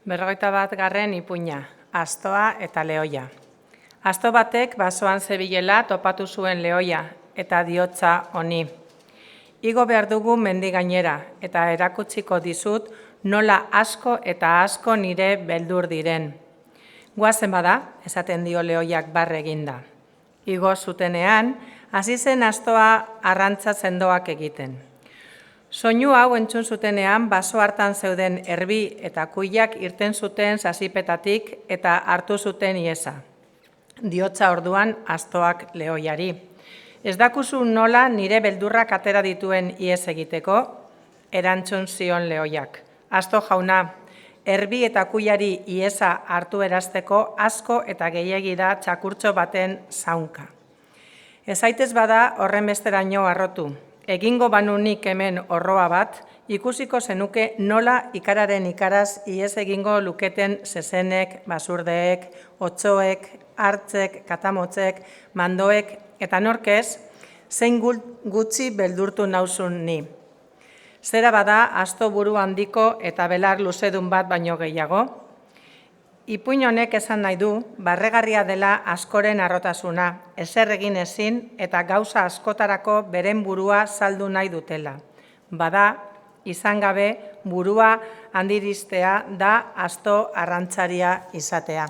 41. ipuina, astoa eta lehoia. Asto batek basoan zebilela topatu zuen lehoia eta diotza honi. Igo behar dugu mendi gainera eta erakutsiko dizut nola asko eta asko nire beldur diren. Goazen bada, esaten dio lehoiak barre eginda. Igo zutenean, hasi zen astoa arrantza sendoak egiten. Soinu hau entzun zutenean baso hartan zeuden erbi eta kuilak irten zuten sasipetatik eta hartu zuten iesa. Diotza orduan astoak lehoiari. Ez dakuzu nola nire beldurrak atera dituen ies egiteko? Erantzun zion lehoiak. Asto jauna, erbi eta kuilari iesa hartu erazteko asko eta gehiegi da txakurtxo baten zaunka. Ez zaitez bada horren besteraino harrotu. Egingo banunik hemen orroa bat, ikusiko zenuke nola ikararen ikaraz ies egingo luketen zezenek, basurdeek, otsoek, hartzek, katamotzek, mandoek, eta norkez, zein gutxi beldurtu nauzun ni. Zera bada, asto buru handiko eta belar luzedun bat baino gehiago? Ipuin honek esan nahi du, barregarria dela askoren harrotasuna, ezer egin ezin eta gauza askotarako beren burua saldu nahi dutela. Bada, izan gabe, burua handiriztea da asto arrantzaria izatea.